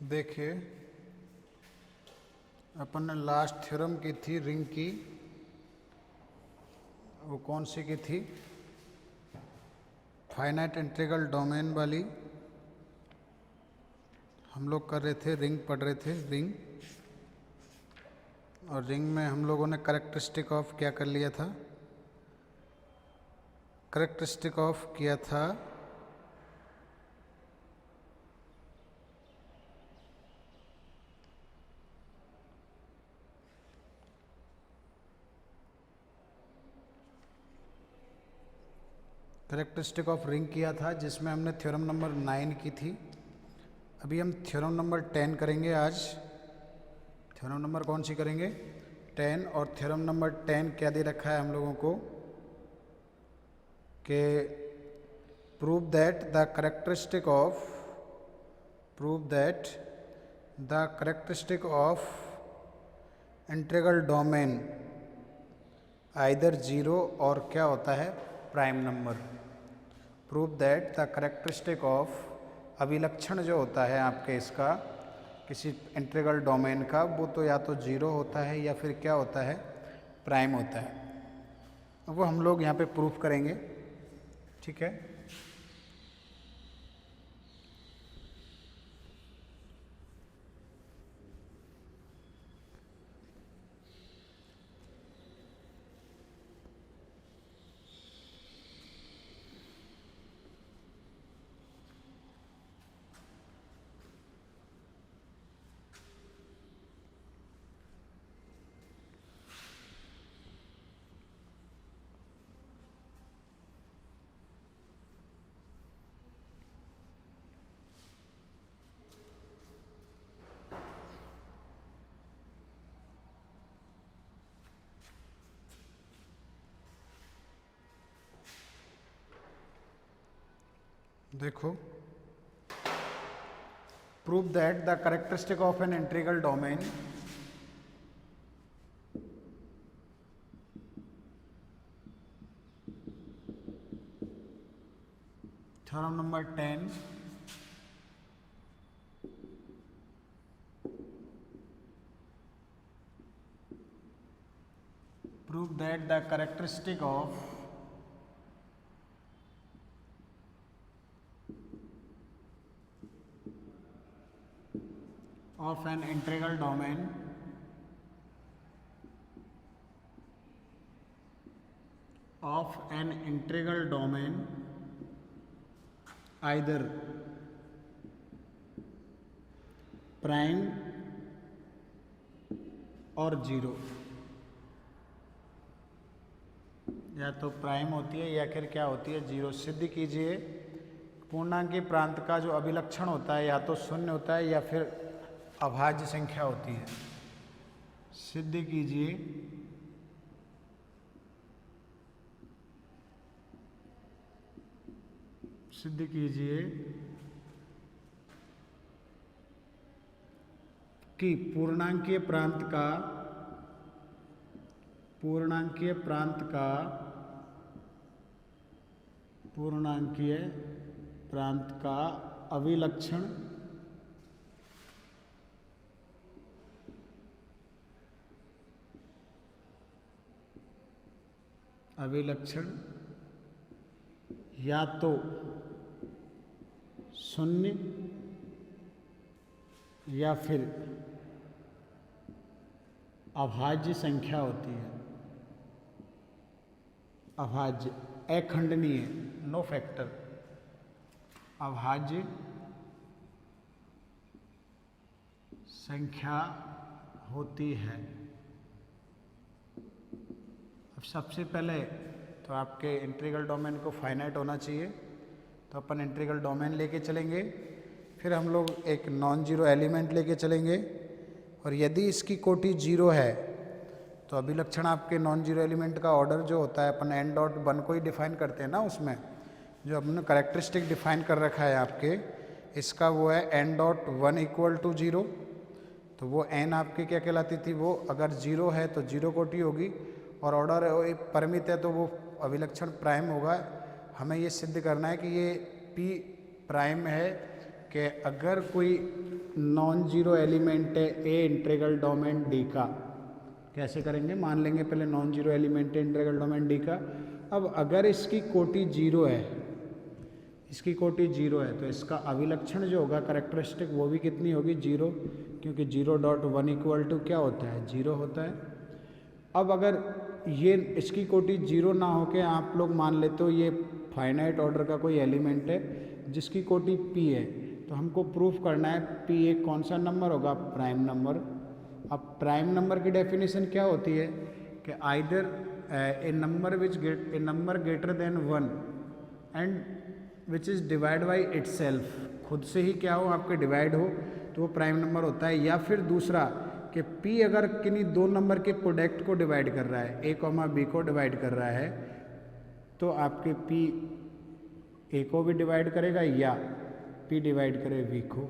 देखिए, अपन ने last theorem की थी रिंग की। वो कौन सी की थी? फाइनाइट इंटीग्रल डोमेन वाली। हम लोग कर रहे थे, रिंग पढ़ रहे थे, रिंग। और रिंग में हम लोगों ने करेक्टरिस्टिक ऑफ क्या कर लिया था? करेक्टरिस्टिक ऑफ किया था करेक्टरिस्टिक ऑफ रिंग किया था, जिसमें हमने थ्योरम नंबर 9 की थी। अभी हम थ्योरम नंबर 10 करेंगे आज। थ्योरम नंबर कौन सी करेंगे? 10। और थ्योरम नंबर 10 क्या दे रखा है हम लोगों को कि prove that the characteristic of integral domain either zero और क्या होता है? Prime number. Prove that the characteristic of अभिलक्षण जो होता है आपके इसका किसी इंटीग्रल डोमेन का, वो तो या तो जीरो होता है या फिर क्या होता है? प्राइम होता है। वो हम लोग यहाँ पे प्रूफ करेंगे। ठीक है। देखो, prove that the characteristic of N integral domain theorem number 10। Prove that the characteristic of an integral domain either prime और जीरो, या तो प्राइम होती है या फिर क्या होती है? जीरो। सिद्ध कीजिए पूर्णांकीय प्रांत का जो अभिलक्षण होता है या तो शून्य होता है या फिर अभाज्य संख्या होती है। सिद्ध कीजिए कि पूर्णांकीय प्रांत का अभिलक्षण या तो शून्य या फिर अभाज्य संख्या होती है। अभाज्य, अखंडनीय, नो फैक्टर, अभाज्य संख्या होती है। अब सबसे पहले तो आपके इंटीग्रल डोमेन को फाइनाइट होना चाहिए, तो अपन इंटीग्रल डोमेन लेके चलेंगे। फिर हम लोग एक नॉन जीरो एलिमेंट लेके चलेंगे, और यदि इसकी कोटि जीरो है तो अभिलक्षण आपके नॉन जीरो एलिमेंट का ऑर्डर जो होता है, अपन n डॉट वन को ही डिफाइन करते हैं ना, उसमें जो अपने करेक्टरिस्टिक डिफाइन कर रखा है आपके इसका, वो है n dot one equal to zero. तो वो n आपकी क्या कहलाती थी? वो अगर जीरो है तो जीरो कोटि होगी, और ऑर्डर परिमित है तो वो अभिलक्षण प्राइम होगा। हमें ये सिद्ध करना है कि ये p प्राइम है, कि अगर कोई नॉन जीरो एलिमेंट है ए इंटीग्रल डोमेन डी का। कैसे करेंगे, मान लेंगे पहले नॉन जीरो एलिमेंट है इंटीग्रल डोमेन डी का। अब अगर इसकी कोटि जीरो है, इसकी कोटि जीरो है, तो इसका अभिलक्षण जो होगा कैरेक्टरिस्टिक वो भी कितनी होगी, जीरो, क्योंकि 0.1 इक्वल टू क्या होता है, जीरो होता है। अब अगर ये इसकी कोटि जीरो ना होके आप लोग मान लेते हो ये फाइनाइट ऑर्डर का कोई एलिमेंट है जिसकी कोटि p है, तो हमको प्रूफ करना है p एक कौन सा नंबर होगा, प्राइम नंबर। अब प्राइम नंबर की डेफिनेशन क्या होती है कि either A number greater than 1 and which is divide by itself, खुद से ही क्या हो आपके डिवाइड हो तो वो प्राइम नंबर होता है। या फिर दूसरा कि p अगर किन्हीं दो नंबर के प्रोडक्ट को डिवाइड कर रहा है, a कॉमा b को डिवाइड कर रहा है, तो आपके p a को भी डिवाइड करेगा या p डिवाइड करे v को।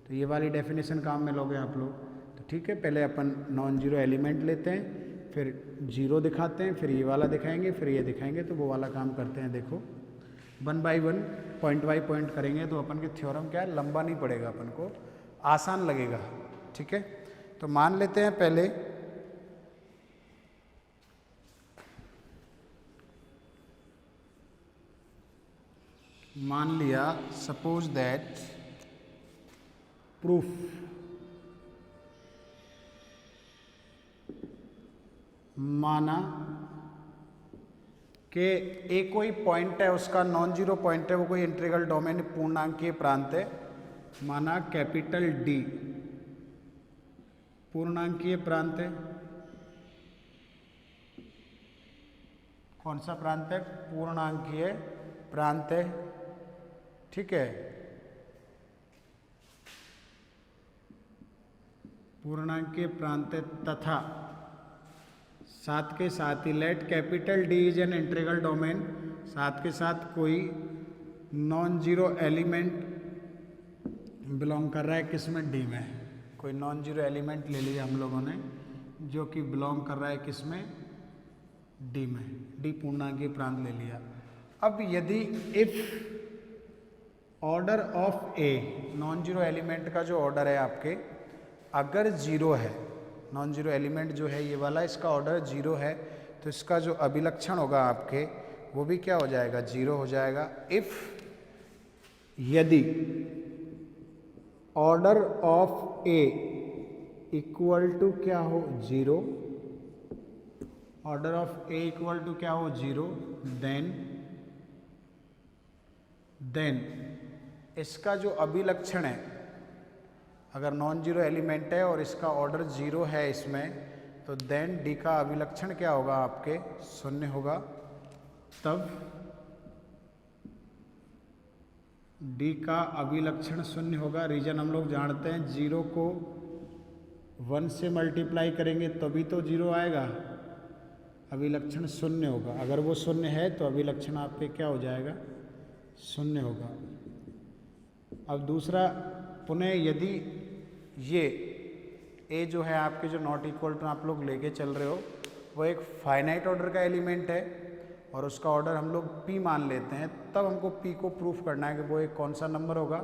तो ये वाली डेफिनेशन काम में लोगे आप लोग। तो ठीक है, पहले अपन नॉन जीरो एलिमेंट लेते हैं, फिर जीरो दिखाते हैं, फिर ये वाला दिखाएंगे, फिर ये दिखाएंगे, तो वो वाला काम करते हैं। देखो 1 बाई 1 पॉइंट बाई पॉइंट करेंगे तो अपन के थ्योरम क्या है, लंबा नहीं पड़ेगा, अपन को आसान लगेगा। ठीक है, तो मान लेते हैं पहले मान लिया सपोज दैट प्रूफ माना कि एक कोई पॉइंट है, उसका नॉन जीरो पॉइंट है, वो कोई इंटीग्रल डोमेन पूर्णांकीय प्रांत है, माना कैपिटल डी पूर्णांकीय प्रांत है। कौन सा प्रांत है, पूर्णांकीय प्रांत है। ठीक है, पूर्णांकीय प्रांत है तथा साथ के साथ ही let capital D is an integral domain, साथ के साथ कोई नॉन जीरो एलिमेंट बिलोंग कर रहा है किसमें, डी में। कोई नॉन जीरो एलिमेंट ले लिया हम लोगों ने जो कि बिलोंग कर रहा है किसमें, डी में, डी पूर्णांकीय प्रांत ले लिया। अब यदि if order of A, non zero element का जो ऑर्डर है आपके अगर जीरो है, नॉन जीरो एलिमेंट जो है ये वाला, इसका ऑर्डर जीरो है, तो इसका जो अभिलक्षण होगा आपके वो भी क्या हो जाएगा, जीरो हो जाएगा। इफ यदि order of A equal to क्या हो, zero, order of A equal to क्या हो, जीरो, देन इसका जो अभिलक्षण है, अगर नॉन जीरो एलिमेंट है और इसका ऑर्डर जीरो है इसमें, तो देन डी का अभिलक्षण क्या होगा आपके, शून्य होगा। तब डी का अभिलक्षण शून्य होगा। रीजन हम लोग जानते हैं, जीरो को 1 से मल्टीप्लाई करेंगे तभी तो जीरो आएगा, अभिलक्षण शून्य होगा। अगर वो शून्य है तो अभिलक्षण आपके क्या हो जाएगा, शून्य होगा। अब दूसरा, पुनः यदि ये ए जो है आपके जो नॉट इक्वल टू आप लोग लेके चल रहे हो वो एक फाइनाइट ऑर्डर का एलिमेंट है और उसका ऑर्डर हम लोग पी मान लेते हैं, तब हमको पी को प्रूफ करना है कि वो एक कौन सा नंबर होगा,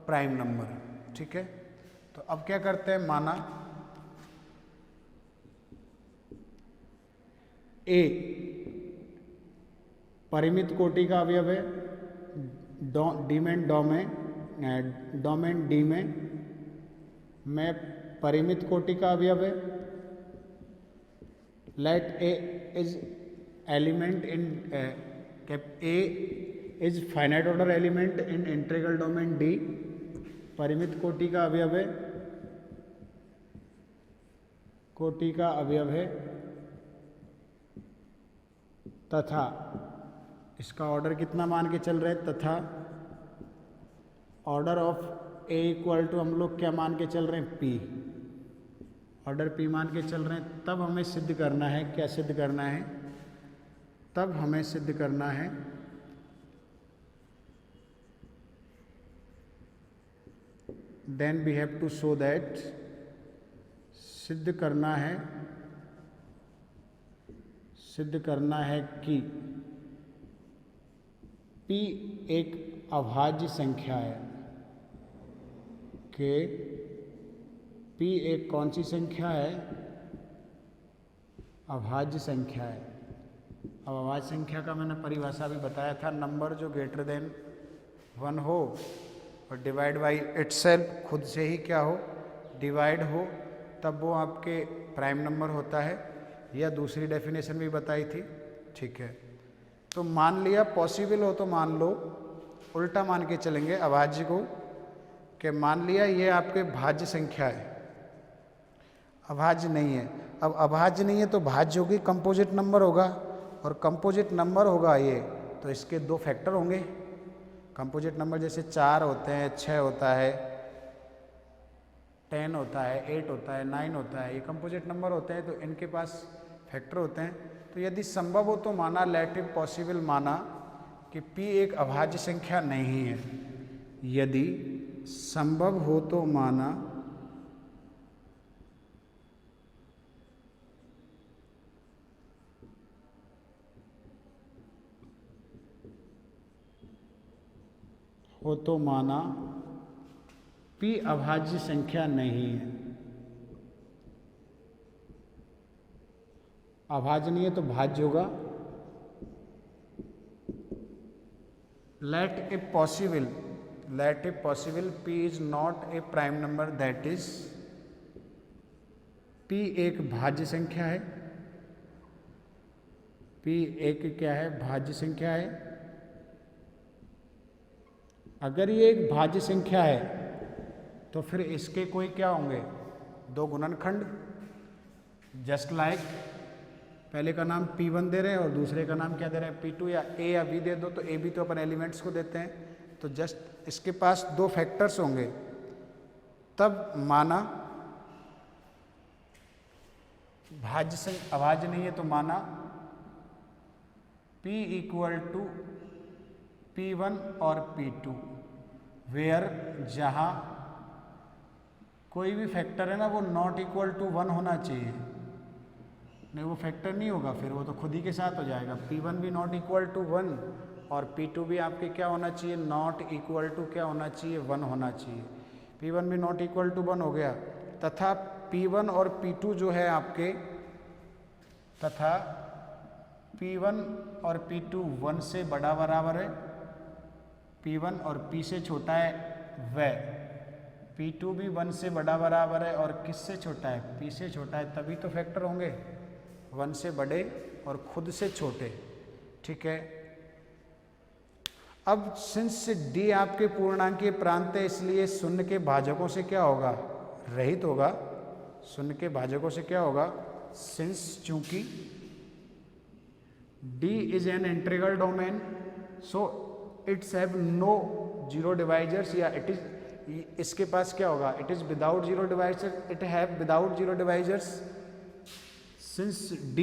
प्राइम नंबर। ठीक है, तो अब क्या करते हैं, माना ए परिमित कोटि का अवयव है, डोमेन डी में परिमित कोटि का अवयव है। Let A is element in A is finite order element in integral domain D, परिमित कोटि का अवयव है, कोटि का अवयव है तथा इसका ऑर्डर कितना मान के चल रहे हैं, तथा order of A equal to हम लोग क्या मान के चल रहे हैं, पी, ऑर्डर पी मान के चल रहे हैं। तब हमें सिद्ध करना है, क्या सिद्ध करना है, तब हमें सिद्ध करना है then we have to show that, सिद्ध करना है कि P एक अभाज्य संख्या है। कि p एक कौन सी संख्या है, अभाज्य संख्या है। अब अभाज्य संख्या का मैंने परिभाषा भी बताया था, नंबर जो ग्रेटर देन 1 हो और डिवाइड बाई इटसेल्फ, खुद से ही क्या हो, डिवाइड हो, तब वो आपके प्राइम नंबर होता है, या दूसरी डेफिनेशन भी बताई थी। ठीक है, तो मान लिया पॉसिबल हो तो मान लो, उल्टा मान के चलेंगे अभाज्य को, कि मान लिया ये आपके भाज्य संख्या है, अभाज्य नहीं है। अब अभाज्य नहीं है तो भाज्य होगी, कंपोजिट नंबर होगा, और कंपोजिट नंबर होगा ये, तो इसके दो फैक्टर होंगे। कंपोजिट नंबर जैसे 4 होते हैं, 6 होता है, 10 होता है, 8 होता है, 9 होता है, ये कंपोजिट नंबर होते हैं, तो इनके पास फैक्टर होते हैं। तो यदि संभव हो तो माना, लेट इट पॉसिबल माना कि p एक अभाज्य संख्या नहीं है। यदि संभव हो तो माना p अभाज्य संख्या नहीं है। अभाज्य नहीं है तो भाज्य होगा। Let a possible p is not a prime number, that is p एक भाज्य संख्या है। p एक क्या है, भाज्य संख्या है। अगर ये एक भाज्य संख्या है तो फिर इसके कोई क्या होंगे, दो गुणनखंड। जस्ट लाइक पहले का नाम p1 दे रहे हैं और दूसरे का नाम क्या दे रहे हैं, p2, या a या b दे दो तो a b तो अपन एलिमेंट्स को देते हैं, तो जस्ट इसके पास दो फैक्टर्स होंगे। तब माना भाज्य से अभाज्य नहीं है तो माना p इक्वल टू p1 और p2, वेयर जहाँ कोई भी फैक्टर है ना वो नॉट इक्वल टू 1 होना चाहिए। नहीं, वो फैक्टर नहीं होगा, फिर वो तो खुद ही के साथ हो जाएगा। p1 भी नॉट इक्वल टू 1 और p2 भी आपके क्या होना चाहिए, नॉट इक्वल टू क्या होना चाहिए, 1 होना चाहिए। p1 भी नॉट इक्वल टू 1 हो गया, तथा p1 और p2 जो है आपके, तथा p1 और p2 1 से बड़ा बराबर है, p1 और p से छोटा है वह, p2 भी 1 से बड़ा बराबर है और किससे छोटा है, p से छोटा है, तभी तो फैक्टर होंगे, 1 से बड़े और खुद से छोटे। ठीक है, अब सिंस d आपके पूर्णांकीय प्रांत है, इसलिए शून्य के भाजकों से क्या होगा, रहित होगा। शून्य के भाजकों से क्या होगा, सिंस चूंकि d is an integral domain, so it's have no zero divisors, या इट इज, इसके पास क्या होगा, it is without zero divisor, it have without zero divisors. Since d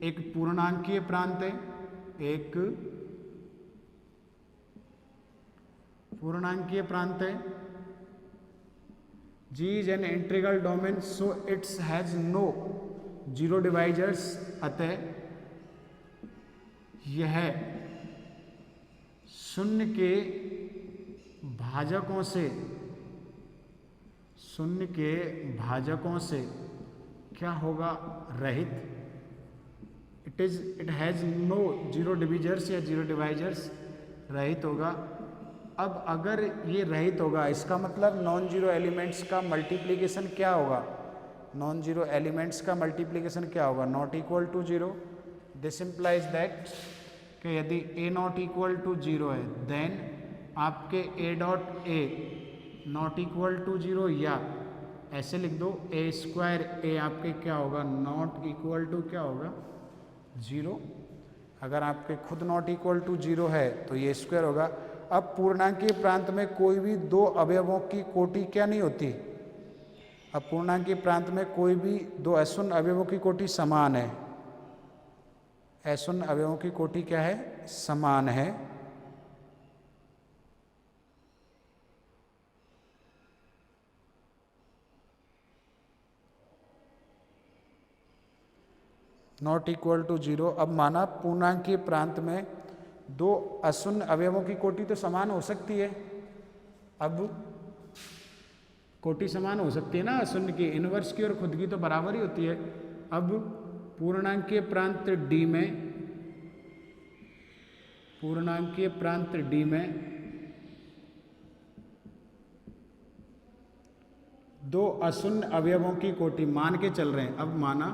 एक पूर्णांकीय प्रांत है, एक पूर्णांकीय प्रांत है, g is an integral domain, so it's has no zero divisors, अतः यह शून्य के भाजकों से, शून्य के भाजकों से क्या होगा, रहित। It has no zero divisors या जीरो डिवाइजर्स, रहित होगा। अब अगर ये रहित होगा, इसका मतलब नॉन जीरो एलिमेंट्स का मल्टीप्लिकेशन क्या होगा, नॉन जीरो एलिमेंट्स का मल्टीप्लिकेशन क्या होगा, not equal to zero. This implies that कि यदि a not equal to zero है, देन आपके a dot a not equal to zero, या ऐसे लिख दो a स्क्वायर a आपके क्या होगा, नॉट इक्वल टू क्या होगा, जीरो। अगर आपके खुद नॉट इक्वल टू जीरो है तो ये स्क्वायर होगा। अब पूर्णांकीय प्रांत में कोई भी दो अवयवों की कोटि क्या नहीं होती, अब पूर्णांकीय प्रांत में कोई भी दो अशून्य अवयवों की कोटि समान है, अशून्य अवयवों की कोटि क्या है, समान है। Not equal to zero. अब माना पूर्णांकीय प्रांत में दो अशून्य अवयवों की कोटि तो समान हो सकती है। अब कोटि समान हो सकती है ना शून्य की, इनवर्स की और खुद की तो बराबर ही होती है। अब पूर्णांकीय प्रांत डी में, पूर्णांकीय प्रांत डी में दो अशून्य अवयवों की कोटि मान के चल रहे हैं। अब माना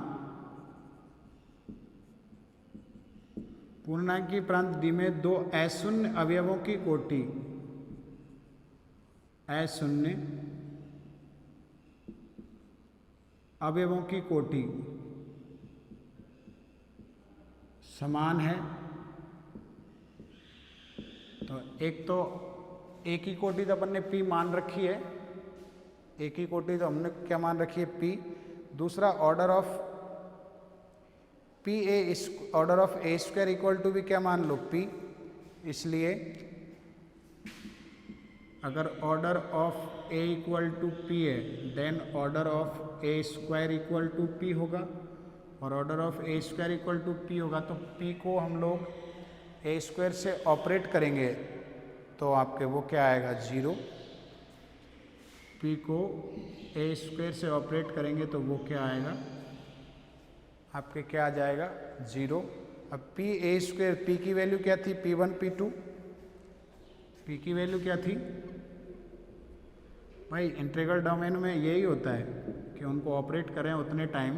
पूर्णांकीय प्रांत डी में दो अशून्य अवयवों की कोटि, अशून्य अवयवों की कोटि समान है। तो एक तो एक ही कोटि तो अपन ने P मान रखी है, एक ही कोटि तो हमने क्या मान रखी है P। दूसरा order of P A, order of A square equal to भी क्या मान लो P। इसलिए अगर order of A equal to P है then order of A square equal to P होगा, और order of A square equal to P होगा तो P को हम लोग ए स्क्वायर से ऑपरेट करेंगे तो आपके वो क्या आएगा 0। P को ए स्क्वायर से ऑपरेट करेंगे तो वो क्या आएगा आपके, क्या आ जाएगा 0। अब P ए स्क्वायर, P की वैल्यू क्या थी P1 P2, P की वैल्यू क्या थी भाई। इंटीग्रल डोमेन में यही होता है कि उनको ऑपरेट करें उतने टाइम।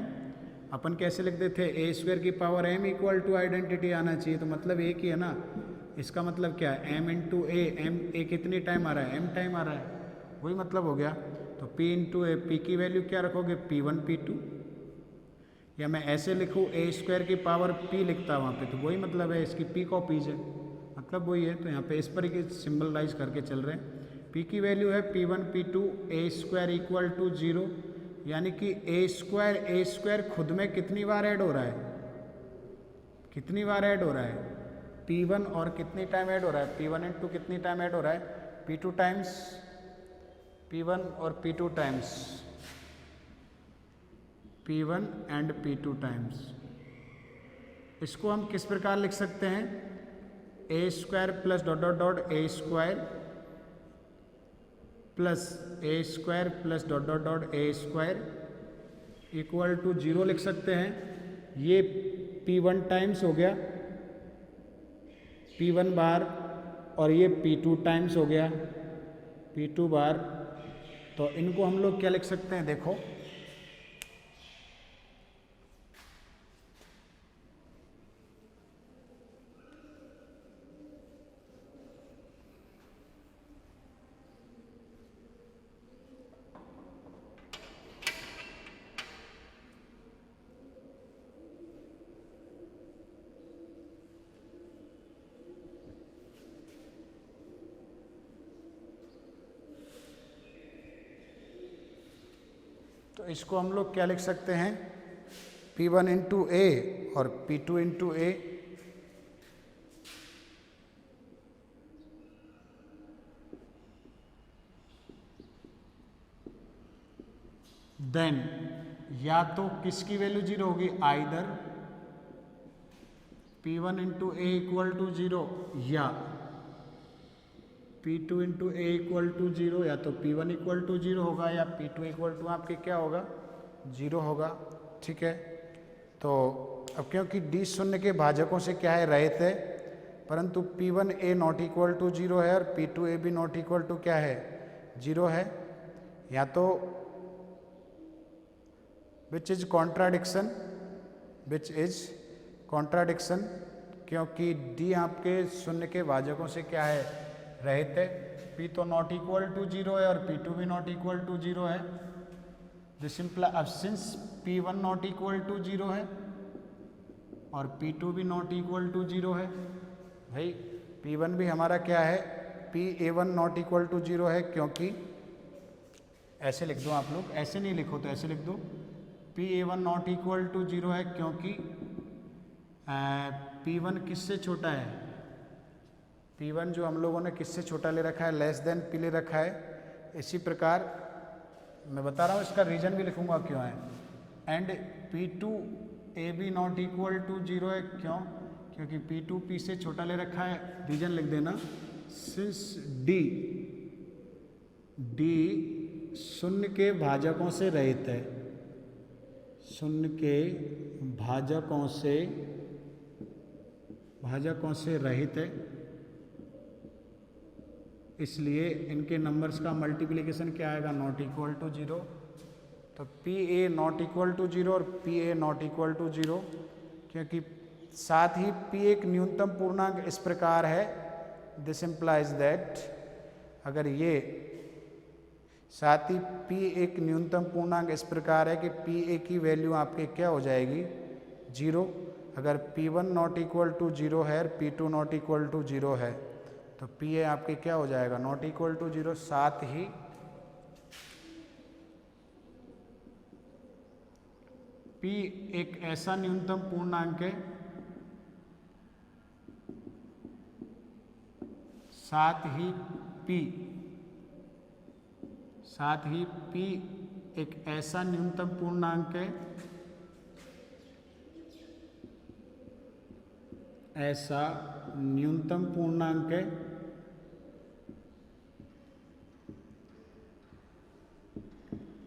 अपन कैसे लिखते थे, ए स्क्वायर की power m equal to identity आना चाहिए, तो मतलब एक ही है ना। इसका मतलब क्या है m into A, M A कितनी टाइम आ रहा है m टाइम आ रहा है, वही मतलब हो गया। तो p इंटू ए, पी की वैल्यू क्या रखोगे P1 P2, या मैं ऐसे लिखूँ ए स्क्वायर की पावर p लिखता वहाँ पे, तो वही मतलब है इसकी p कॉपीज है, मतलब वही है। तो यहाँ पे इस पर ही सिंबलाइज करके चल रहे हैं। p की वैल्यू है P1 P2 A square equal to 0, यानी कि ए स्क्वायर खुद में कितनी बार ऐड हो रहा है, कितनी बार ऐड हो रहा है P1, और कितनी टाइम ऐड हो रहा है P1 इंटू कितनी टाइम ऐड हो रहा है P2 टाइम्स P1 और P2 times P1 and P2 times. इसको हम किस प्रकार लिख सकते हैं, A square plus dot dot dot A square plus A square plus dot dot dot A square equal to 0 लिख सकते हैं। ये P1 टाइम्स हो गया P1 बार, और ये P2 टाइम्स हो गया P2 बार। तो इनको हम लोग क्या लिख सकते हैं, देखो तो इसको हम लोग क्या लिख सकते हैं, P1 इंटू ए और P2 इंटू ए, देन या तो किसकी वैल्यू 0 होगी, either P1 into A equal to 0 या P2 into A equal to 0, या तो P1 इक्वल टू 0 होगा या P2 इक्वल टू आपके क्या होगा 0 होगा। ठीक है, तो अब क्योंकि D शून्य के भाजकों से क्या है रहित है, परंतु P1 A not equal to 0 है और P2 ए भी नॉट इक्वल टू क्या है 0 है, या तो विच इज कॉन्ट्राडिक्शन, क्योंकि D आपके शून्य के भाजकों से क्या है रहित है। P तो नॉट इक्वल टू 0 है और P2 भी नॉट इक्वल टू 0 है। दिस सिंपल, अब since P1 not equal to 0 है और P2 भी नॉट इक्वल टू 0 है, भाई P1 भी हमारा क्या है PA1 नॉट इक्वल टू 0 है, क्योंकि ऐसे लिख दो आप लोग, ऐसे नहीं लिखो तो ऐसे लिख दो, PA1 नॉट इक्वल टू 0 है क्योंकि P1 किससे छोटा है, P1 जो हम लोगों ने किससे छोटा ले रखा है, लेस देन P ले रखा है। इसी प्रकार मैं बता रहा हूँ, इसका रीजन भी लिखूंगा क्यों है। And P2 A B not equal to 0 है, क्यों, क्योंकि P2 P से छोटा ले रखा है। रीजन लिख देना, सिंस D शून्य के भाजकों से रहित है, शून्य के भाजकों से रहित है, इसलिए इनके नंबर्स का मल्टीप्लिकेशन क्या आएगा, नॉट इक्वल टू 0। तो P A not equal to 0 और P A not equal to 0, क्योंकि साथ ही पी एक न्यूनतम पूर्णांक इस प्रकार है, दिस इम्प्लाइज दैट, अगर ये साथ ही पी एक न्यूनतम पूर्णांक इस प्रकार है कि पी ए की वैल्यू आपके क्या हो जाएगी, 0। अगर P1 नॉट इक्वल टू 0 है और P2 नॉट इक्वल टू 0 है तो पी ए आपके क्या हो जाएगा, नॉट इक्वल टू 0। साथ ही P एक ऐसा न्यूनतम पूर्णांक है, साथ ही P एक ऐसा न्यूनतम पूर्णांक है, ऐसा न्यूनतम पूर्णांक है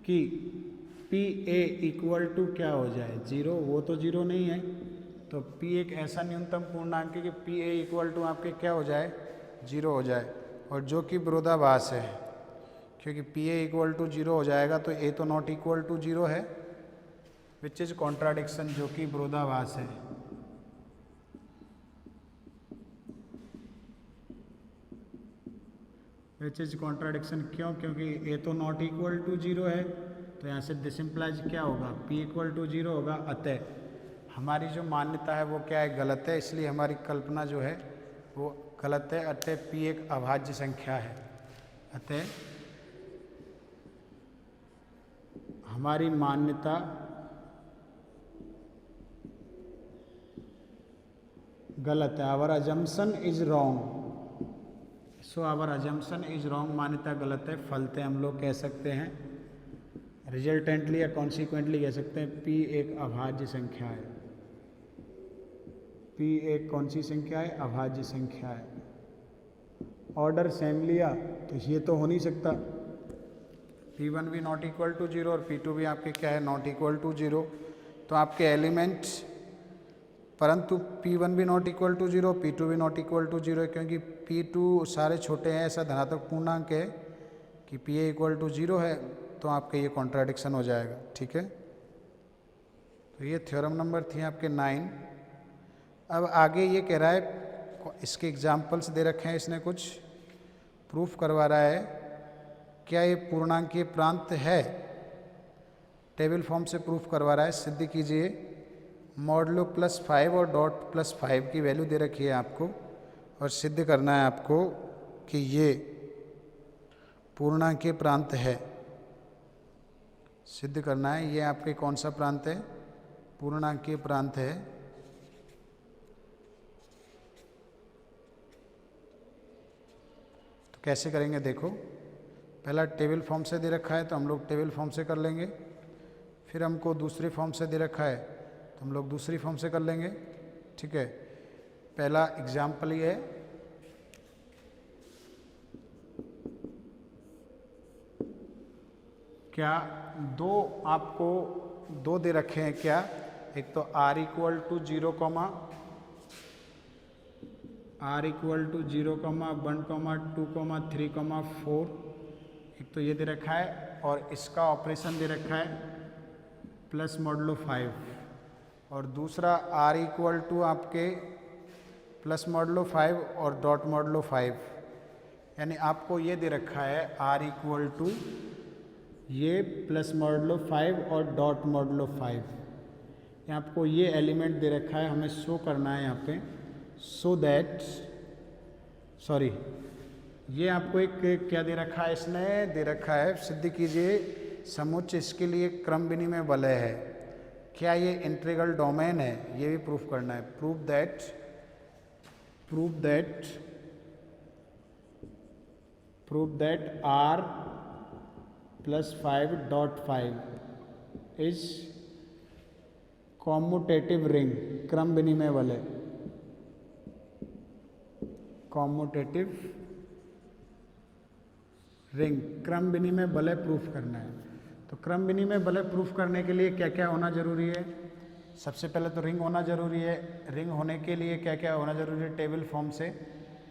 कि पी ए इक्वल टू क्या हो जाए, 0। वो तो 0 नहीं है, तो P एक ऐसा न्यूनतम पूर्णांक है कि पी ए इक्वल टू आपके क्या हो जाए, 0 हो जाए, और जो कि विरोधाभास है, क्योंकि पी ए इक्वल टू 0 हो जाएगा तो ए तो नॉट इक्वल टू 0 है, विच इज कॉन्ट्राडिक्शन, जो कि विरोधाभास है। विच इज कॉन्ट्राडिक्शन क्यों, क्योंकि ए तो नॉट इक्वल टू 0 है, तो यहाँ से दिस इम्प्लाइज क्या होगा, P इक्वल टू 0 होगा। अतः हमारी जो मान्यता है वो क्या है, गलत है, इसलिए हमारी कल्पना जो है वो गलत है। अतः P एक अभाज्य संख्या है, अतः हमारी मान्यता गलत है, our assumption is wrong, so our assumption is wrong, मान्यता गलत है। फलते हम लोग कह सकते हैं, रिजल्टेंटली या कॉन्सिक्वेंटली कह सकते हैं, P एक अभाज्य संख्या है, P एक कौन सी संख्या है, अभाज्य संख्या है। ऑर्डर सेम लिया तो ये तो हो नहीं सकता, P1 भी नॉट इक्वल टू 0 और P2 भी आपके क्या है, नॉट इक्वल टू 0, तो आपके एलिमेंट, परंतु P1 भी नॉट इक्वल टू 0, P2 भी नॉट इक्वल टू 0 है, क्योंकि P2 सारे छोटे हैं, ऐसा धनात्मक पूर्णांक है कि P a इक्वल टू 0 है, तो आपका ये कॉन्ट्राडिक्शन हो जाएगा, ठीक है। तो ये थ्योरम नंबर थी आपके 9। अब आगे ये कह रहा है, इसके एग्जाम्पल्स दे रखे हैं, इसने कुछ प्रूफ करवा रहा है, क्या ये पूर्णांकीय प्रांत है, टेबल फॉर्म से प्रूफ करवा रहा है। सिद्ध कीजिए, मॉडलो +5 और डॉट +5 की वैल्यू दे रखी है आपको, और सिद्ध करना है आपको कि ये पूर्णांकीय प्रांत है, सिद्ध करना है। ये आपके कौन सा प्रांत है, पूर्णांकीय प्रांत है। तो कैसे करेंगे देखो, पहला टेबल फॉर्म से दे रखा है तो हम लोग टेबल फॉर्म से कर लेंगे, फिर हमको दूसरी फॉर्म से दे रखा है तो हम लोग दूसरी फॉर्म से कर लेंगे, ठीक है। पहला एग्जाम्पल ये है, क्या आपको दो दे रखे हैं क्या, एक तो r equal to 0, r equal to 0, 1, 2, 3, 4, एक तो ये दे रखा है, और इसका ऑपरेशन दे रखा है प्लस मॉडलो 5, और दूसरा r इक्वल टू आपके प्लस मॉडलो 5 और डॉट मॉडलो 5, यानी आपको ये दे रखा है r इक्वल टू ये प्लस मॉडलो 5 और डॉट मॉडलो 5, यहाँ आपको ये एलिमेंट दे रखा है, हमें शो करना है यहाँ पे, सो दैट, सॉरी, ये आपको एक क्या दे रखा है, इसने दे रखा है, सिद्ध कीजिए समुच्चय इसके लिए क्रम विनिमय वलय है, क्या ये इंटीग्रल डोमेन है, ये भी प्रूफ करना है। Prove that r +5 dot 5 is commutative ring, क्रम विनिमय वलय, कॉम्यूटेटिव रिंग क्रम विनिमय वलय प्रूफ करना है। तो क्रम विनिमय वलय प्रूफ करने के लिए क्या क्या होना जरूरी है? सबसे पहले तो रिंग होना जरूरी है। रिंग होने के लिए क्या क्या होना जरूरी है? टेबल फॉर्म से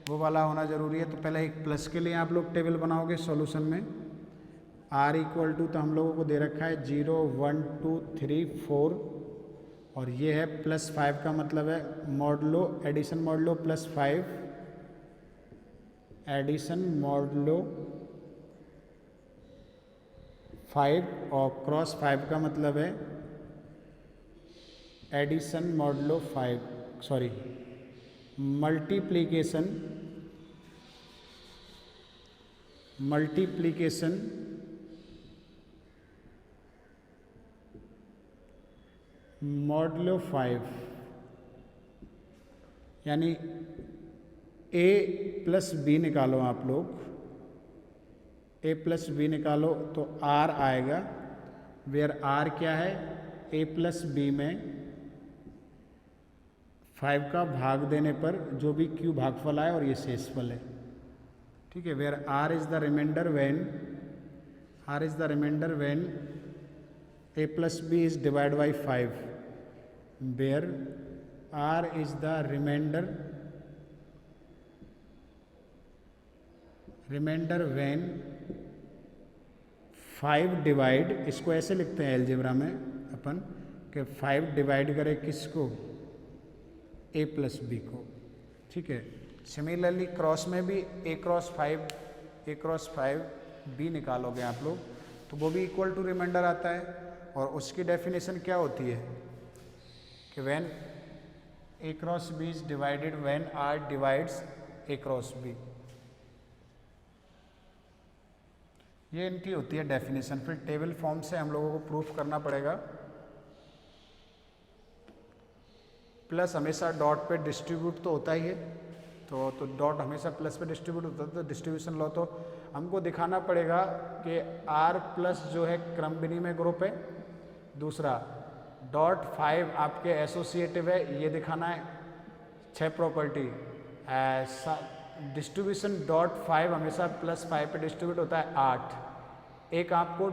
वो वाला होना जरूरी है। तो पहले एक प्लस के लिए आप लोग टेबल बनाओगे सॉल्यूशन में। आर इक्वल टू तो हम लोगों को दे रखा है 0 1 2 3 4 और ये है +5 का मतलब है modulo addition modulo +5 addition modulo 5 और क्रॉस 5 का मतलब है addition modulo 5 sorry multiplication modulo 5 यानी a प्लस बी निकालो आप लोग। a प्लस बी निकालो तो r आएगा वेयर r क्या है? a प्लस बी में 5 का भाग देने पर जो भी q भागफल आए और ये शेषफल है। ठीक है, where r is the reminder when a plus B is divide by 5 where r is the reminder when 5 divide, इसको ऐसे लिखते हैं अलजेब्रा में अपन कि 5 डिवाइड करे किसको? a प्लस बी को। ठीक है, सिमिलरली क्रॉस में भी a क्रॉस 5 b निकालोगे आप लोग तो वो भी इक्वल टू रिमाइंडर आता है। और उसकी डेफिनेशन क्या होती है कि when a cross b is divided when r divides a cross b, ये इनकी होती है डेफिनेशन। फिर टेबल फॉर्म से हम लोगों को प्रूफ करना पड़ेगा। प्लस हमेशा डॉट पे डिस्ट्रीब्यूट तो होता ही है, तो डॉट हमेशा प्लस पे डिस्ट्रीब्यूट होता है। तो डिस्ट्रीब्यूशन लॉ तो हमको दिखाना पड़ेगा कि r प्लस जो है क्रम विनिमय ग्रुप है। दूसरा डॉट 5 आपके एसोसिएटिव है, ये दिखाना है 6 प्रॉपर्टी। डिस्ट्रीब्यूशन डॉट 5 हमेशा +5 पे डिस्ट्रीब्यूट होता है 8। एक आपको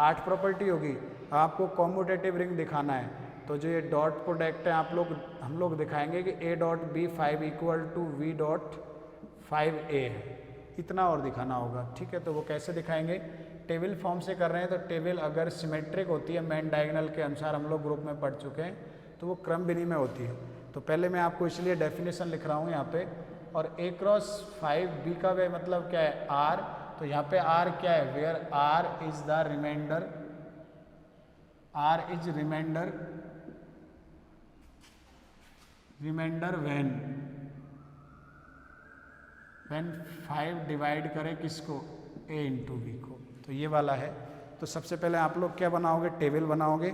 8 प्रॉपर्टी होगी। आपको कॉम्यूटेटिव रिंग दिखाना है तो जो ये डॉट प्रोडक्ट है हम लोग दिखाएंगे कि a dot B 5 equal to v dot 5a है, इतना और दिखाना होगा। ठीक है, तो वो कैसे दिखाएंगे? टेबल फॉर्म से कर रहे हैं तो टेबल अगर सिमेट्रिक होती है मेन डायगोनल के अनुसार, हम लोग ग्रुप में पढ़ चुके हैं, तो वो क्रम विनिमय होती है। तो पहले मैं आपको इसलिए डेफिनेशन लिख रहा हूँ यहाँ पे। और a क्रॉस 5 b का वे मतलब क्या है? r। तो यहाँ पे r क्या है? Where r is the reminder, r is reminder when 5 divide करे किसको? a इंटू बी को। तो ये वाला है। तो सबसे पहले आप लोग क्या बनाओगे? टेबल बनाओगे।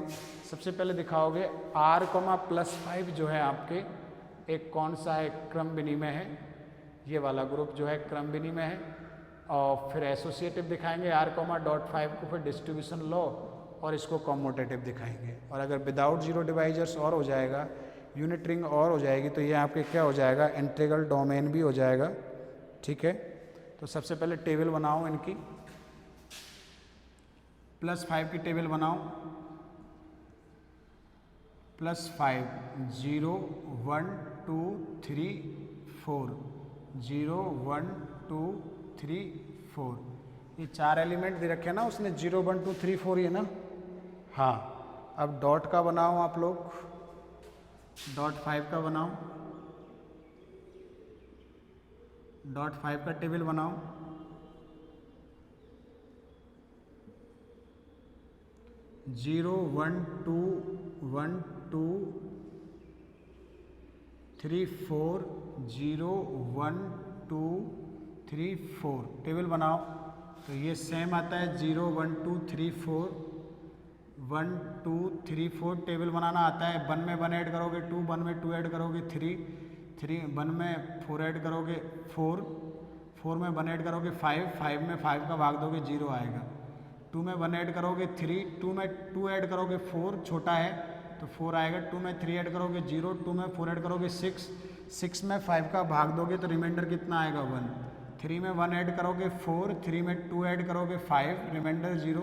सबसे पहले दिखाओगे r, +5 जो है आपके एक कौन सा है? क्रम विनिमय है। ये वाला ग्रुप जो है क्रम विनिमय है। और फिर एसोसिएटिव दिखाएंगे r, डॉट 5 को, फिर डिस्ट्रीब्यूशन लॉ और इसको कॉम्यूटेटिव दिखाएंगे। और अगर विदाउट जीरो डिवाइजर्स और हो जाएगा, यूनिट रिंग और हो जाएगी, तो ये आपके क्या हो जाएगा? इंटीग्रल डोमेन भी हो जाएगा। ठीक है, तो सबसे पहले टेबल बनाओ इनकी। +5 की टेबल बनाओ। +5 0 1 2 3 4 0 1 2 3 4, ये 4 एलिमेंट दे रखे हैं ना उसने। 0 1 2 3 4 ये ना। हाँ, अब डॉट का बनाओ आप लोग। डॉट 5 का बनाओ। डॉट 5 का टेबल बनाओ। जीरो 1 2 1 2 3 4 0 1 2 3 4 टेबल बनाओ। तो ये सेम आता है 0 1 2 3 4 1 2 3 4 टेबल बनाना आता है। 1 में 1 ऐड करोगे 2, 1 में 2 ऐड करोगे 3, 1 में 4 ऐड करोगे 4 में 1 ऐड करोगे 5 में 5 का भाग दोगे 0 आएगा। 2 में 1 ऐड करोगे 3, 2 में 2 ऐड करोगे 4, छोटा है तो 4 आएगा। 2 में 3 ऐड करोगे 0, 2 में 4 ऐड करोगे 6 में 5 का भाग दोगे तो रिमाइंडर कितना आएगा 1। 3 में 1 ऐड करोगे 4, 3 में 2 ऐड करोगे 5, रिमाइंडर 0,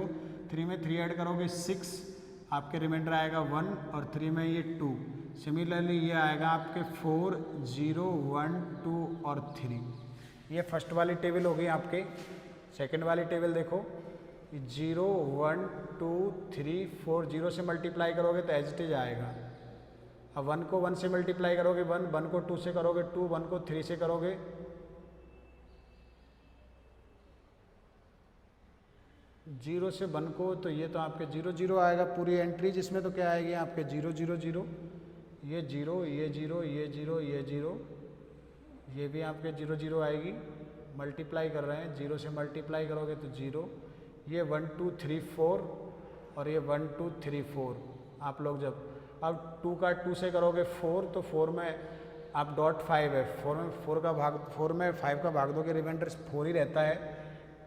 3 में 3 ऐड करोगे 6, आपके रिमाइंडर आएगा 1, और 3 में ये 2। सिमिलरली ये आएगा आपके 4, 0, 1, 2 और 3। ये फर्स्ट वाली टेबल हो गई आपके। सेकंड वाली टेबल देखो, 0, 1, 2, 3, 4, 0 से मल्टीप्लाई करोगे तो एज इट इज आएगा। अब 1 को 1 से मल्टीप्लाई करोगे 1, 1 को 2 से करोगे 2, 1 को 3 से करोगे 0 से 1 को, तो ये तो आपके 0, 0 आएगा पूरी एंट्री, जिसमें तो क्या आएगी आपके 0, 0, 0, ये 0, ये 0, ये 0, ये 0, ये भी आपके 0, 0 आएगी। मल्टीप्लाई कर रहे हैं, 0 से मल्टीप्लाई करोगे तो 0, ये 1, 2, 3, 4 और ये 1, 2, 3, 4। आप लोग जब अब 2 का 2 से करोगे 4, तो 4 में आप डॉट 5 है, 4 में 4 में 5 का भाग दोगे, रिमाइंडर 4 ही रहता है।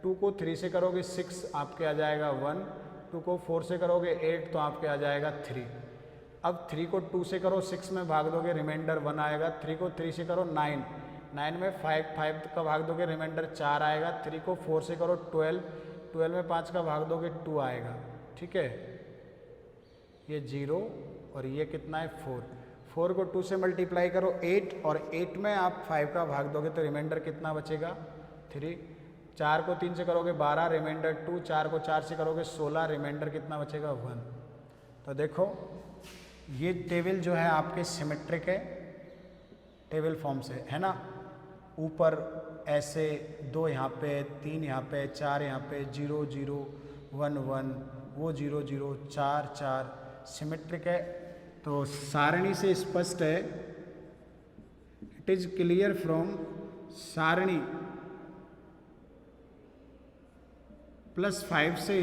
2 को 3 से करोगे 6, आपके आ जाएगा 1, 2 को 4 से करोगे 8, तो आपके आ जाएगा 3। अब 3 को 2 से करो 6 में भाग दोगे, रिमाइंडर 1 आएगा। 3 को 3 से करो 9, 9 में 5 का भाग दोगे, रिमाइंडर 4 आएगा। 3 को 4 से करो 12, 12 में 5 का भाग दोगे 2 आएगा। ठीक है, ये 0 और ये कितना है 4। 4 को 2 से मल्टीप्लाई करो 8, और 8 में आप 5 का भाग दोगे तो रिमाइंडर कितना बचेगा 3। 4 को 3 से करोगे 12, रिमाइंडर 2, 4 को 4 से करोगे 16, रिमाइंडर कितना बचेगा 1। तो देखो ये टेबल जो है आपके सिमेट्रिक है, टेबल फॉर्म से है ना। ऊपर ऐसे 2 यहाँ पे, 3 यहाँ पे, 4 यहाँ पे, 0, 0, 1, 1, वो 0, 0, 4, 4 सिमेट्रिक है। तो सारणी से स्पष्ट है, इट इज क्लियर फ्रॉम सारणी +5 से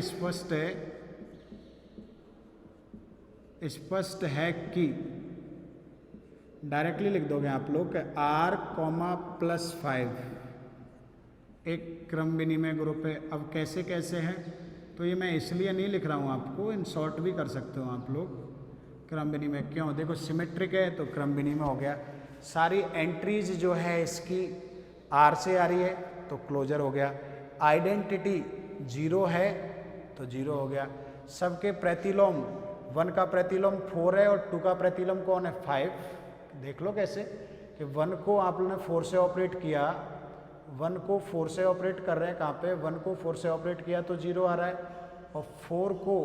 स्पष्ट है कि, डायरेक्टली लिख दोगे आप लोग R, +5 एक क्रम विनिमय ग्रुप है। अब कैसे कैसे है, तो ये मैं इसलिए नहीं लिख रहा हूँ आपको, इन शॉर्ट भी कर सकते हो आप लोग। क्रम विनिमय क्यों, देखो सिमेट्रिक है तो क्रम विनिमय हो गया। सारी एंट्रीज जो है इसकी R से आ रही है तो क्लोजर हो गया। आइडेंटिटी 0 है तो 0 हो गया। सबके प्रतिलोम, 1 का प्रतिलोम 4 है और 2 का प्रतिलोम कौन है 5। देख लो कैसे कि 1 को आप लोगों ने 4 से ऑपरेट किया, 1 को 4 से ऑपरेट कर रहे हैं, कहाँ पे 1 को 4 से ऑपरेट किया तो 0 आ रहा है, और 4 को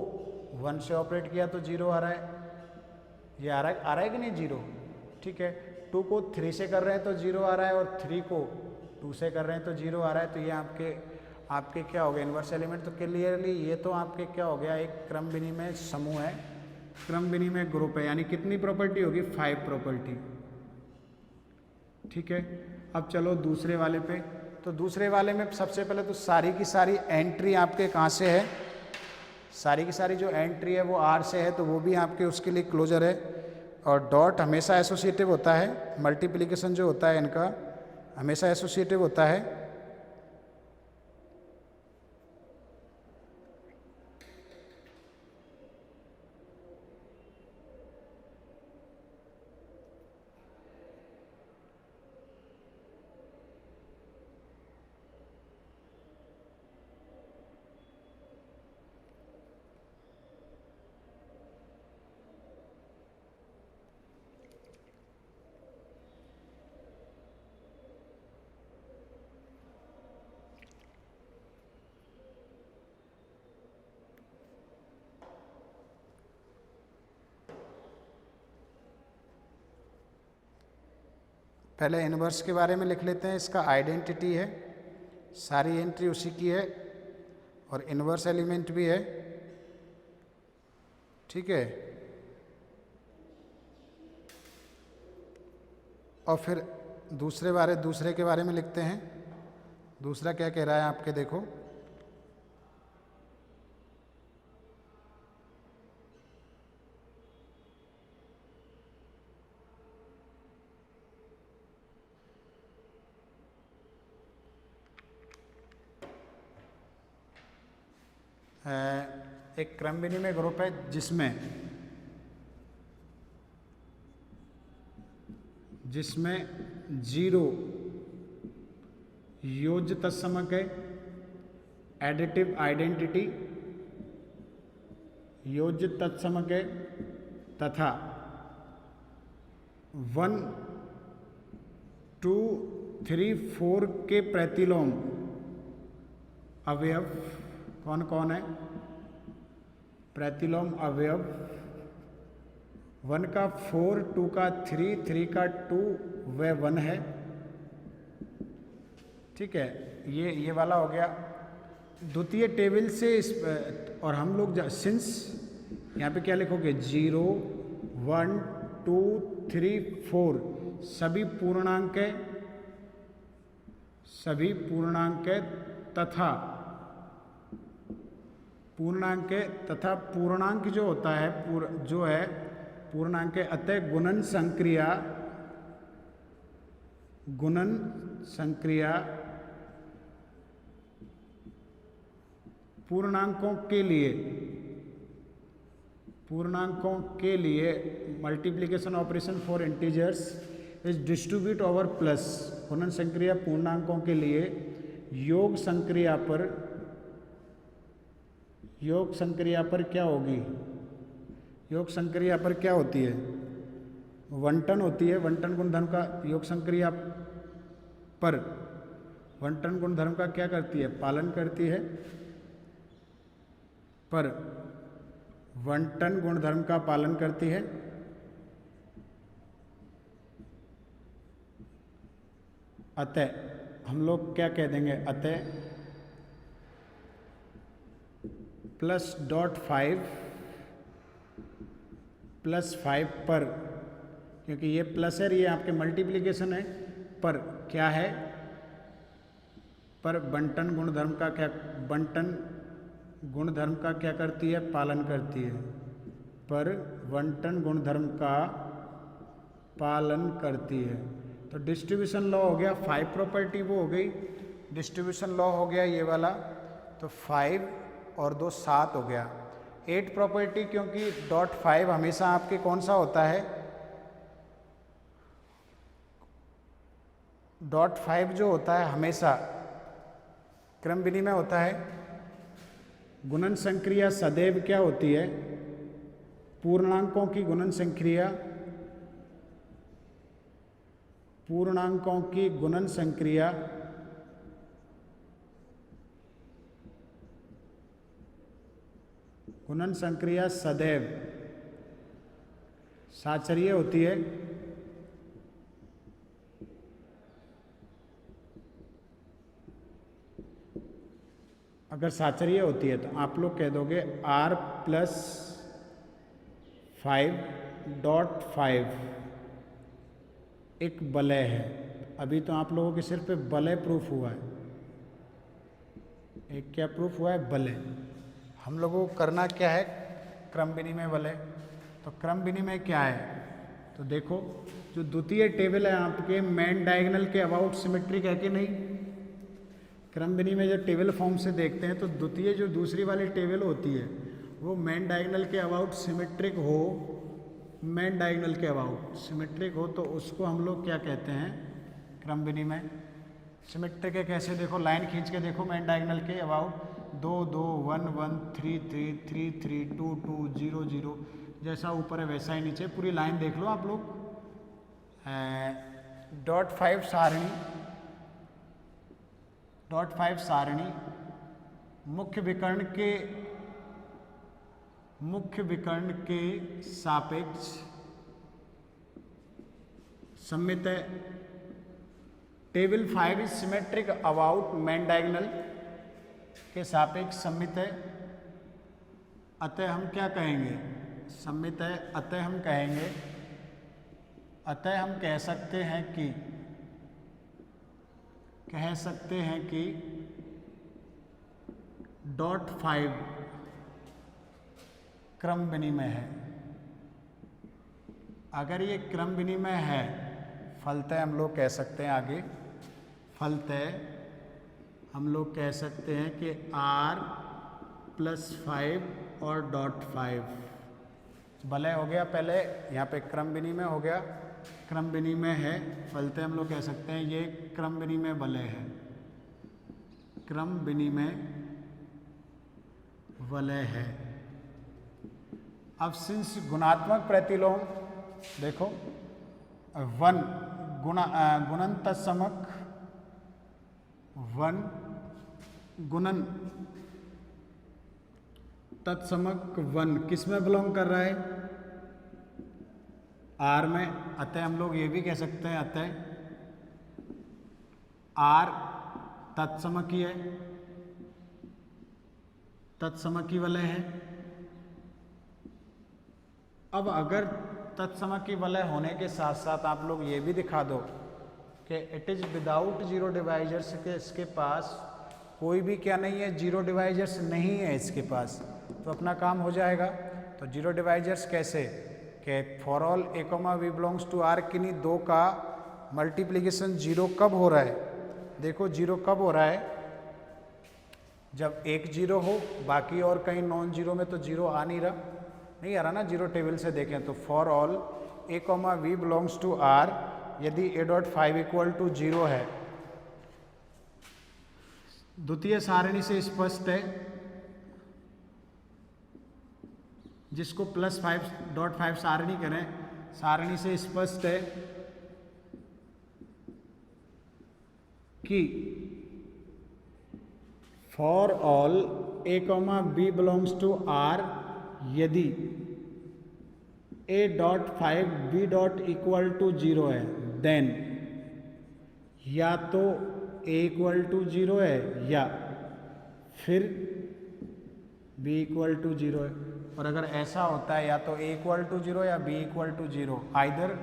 1 से ऑपरेट किया तो 0 आ रहा है। ये आ रहा है कि नहीं 0। ठीक है, 2 को 3 से कर रहे हैं तो 0 आ रहा है, और 3 को 2 से कर रहे हैं तो 0 आ रहा है। तो ये आपके क्या हो गया इन्वर्स एलिमेंट। तो क्लियरली ये तो आपके क्या हो गया, एक क्रम विनिमय समूह है, क्रम विनिमय ग्रुप है। यानी कितनी प्रॉपर्टी होगी 5 प्रॉपर्टी। ठीक है, अब चलो दूसरे वाले पे। तो दूसरे वाले में सबसे पहले तो सारी की सारी एंट्री आपके कहाँ से है, सारी की सारी जो एंट्री है वो R से है, तो वो भी आपके उसके लिए क्लोजर है। और डॉट हमेशा एसोसिएटिव होता है, मल्टीप्लिकेशन जो होता है इनका हमेशा एसोसिएटिव होता है। पहले इनवर्स के बारे में लिख लेते हैं। इसका आइडेंटिटी है, सारी एंट्री उसी की है, और इनवर्स एलिमेंट भी है। ठीक है, और फिर दूसरे के बारे में लिखते हैं। दूसरा क्या कह रहा है आपके, देखो एक क्रम विनिमय ग्रुप है जिसमें 0, योज्य तत्समक है, एडिटिव आइडेंटिटी, योज्य तत्समक है तथा 1, 2, 3, 4 के प्रतिलोम अवयव कौन कौन है? प्रतिलोम अवयव 1 का 4, 2 का 3, 3 का 2 व 1 है। ठीक है, ये वाला हो गया। द्वितीय टेबल से और हम लोग सिंस यहाँ पे क्या लिखोगे? 0, 1, 2, 3, 4 सभी पूर्णांक है, सभी पूर्णांक है तथा पूर्णांक जो होता है जो है पूर्णांक है, अतः गुणन संक्रिया पूर्णांकों के लिए multiplication operation for integers is distribute over plus. गुणन संक्रिया पूर्णांकों के लिए योग संक्रिया पर क्या होगी? योग संक्रिया पर क्या होती है? वंटन होती है। वंटन गुणधर्म का योग संक्रिया पर वंटन गुणधर्म का क्या करती है? पालन करती है। पर वंटन गुणधर्म का पालन करती है। अतः हम लोग क्या कह देंगे? अतः +5 पर, क्योंकि ये प्लस है, ये आपके मल्टीप्लिकेशन है, पर क्या है? पर बंटन गुणधर्म का क्या करती है? पालन करती है। पर बंटन गुणधर्म का पालन करती है। तो डिस्ट्रीब्यूशन लॉ हो गया, 5 प्रॉपर्टी वो हो गई। डिस्ट्रीब्यूशन लॉ हो गया ये वाला, तो 5 और 2 7 हो गया। 8 प्रॉपर्टी, क्योंकि .5 हमेशा आपके कौन सा होता है? .5 जो होता है हमेशा क्रम विनिमय होता है। गुणन संक्रिया सदैव क्या होती है? पूर्णांकों की गुणन संक्रिया, गुणन संक्रिया सदैव साचर्य होती है। अगर साचर्य होती है तो आप लोग कह दोगे R+5.5 एक वलय है। अभी तो आप लोगों के सिर पे वलय प्रूफ हुआ है। एक क्या प्रूफ हुआ है? वलय। हम लोगों को करना क्या है? क्रम विनिमय वलय। तो क्रम विनिमय क्या है? तो देखो, जो द्वितीय टेबल है आपके मेन डायगोनल के अबाउट सिमेट्रिक है कि नहीं? क्रम विनिमय जब टेबल फॉर्म से देखते हैं तो द्वितीय जो दूसरी वाली टेबल होती है वो मेन डायगोनल के अबाउट सिमेट्रिक हो, मेन डायगोनल के अबाउट सिमेट्रिक हो तो उसको हम लोग क्या कहते हैं? क्रम विनिमय। सिमेट्रिक है कैसे? देखो, लाइन खींच के देखो, मेन डायगोनल के अबाउट 2, 2, 1, 1, 3, 3, 3, 3, 2, 2, 0, 0 जैसा ऊपर है वैसा ही नीचे। पूरी लाइन देख लो आप लोग। .5 सारणी मुख्य विकर्ण के सापेक्ष सममित है। Table 5 is symmetric about main diagonal के सापेक्ष सममित है। अतः हम क्या कहेंगे? सममित है। अतः हम कह सकते हैं कि .5 क्रम विनिमय है। अगर ये क्रम विनिमय है, फलतः हम लोग कह सकते हैं आगे, फलतः हम लोग कह सकते हैं कि R+5 और .5 वलय हो गया। पहले यहाँ पे क्रम विनिमय हो गया, क्रम विनिमय है, फलतः हम लोग कह सकते हैं ये क्रम विनिमय वलय है। क्रम विनिमय वलय है। अब सिंस गुणात्मक प्रतिलोम देखो 1 गुणन तत्समक 1 गुणन तत्समक 1 किस में बिलोंग कर रहा है? आर में। अतः हम लोग ये भी कह सकते हैं अतः आर तत्समकी है, तत्समकी वलय है। अब अगर तत्समकी वलय होने के साथ साथ आप लोग ये भी दिखा दो कि it is without zero divisors, के इसके पास कोई भी क्या नहीं है, जीरो डिवाइजर्स नहीं है इसके पास, तो अपना काम हो जाएगा। तो जीरो डिवाइजर्स कैसे कि for all A comma V belongs to R किन्हीं दो का मल्टीप्लीकेशन जीरो कब हो रहा है? देखो जीरो कब हो रहा है? जब एक जीरो हो, बाकी और कहीं नॉन जीरो में तो जीरो आ नहीं रहा ना, जीरो टेबल से देखें तो for all A comma V belongs to R, यदि A dot 5 equal to zero है, द्वितीय सारणी से स्पष्ट है, जिसको +5.5 सारणी करें, सारणी से स्पष्ट है कि for all A comma B belongs to R, यदि A dot 5 B dot equal to zero है, देन या तो ए इक्वल टू जीरो है या फिर बी इक्वल टू जीरो है। और अगर ऐसा होता है या तो ए इक्वल टू जीरो या B equal to zero, either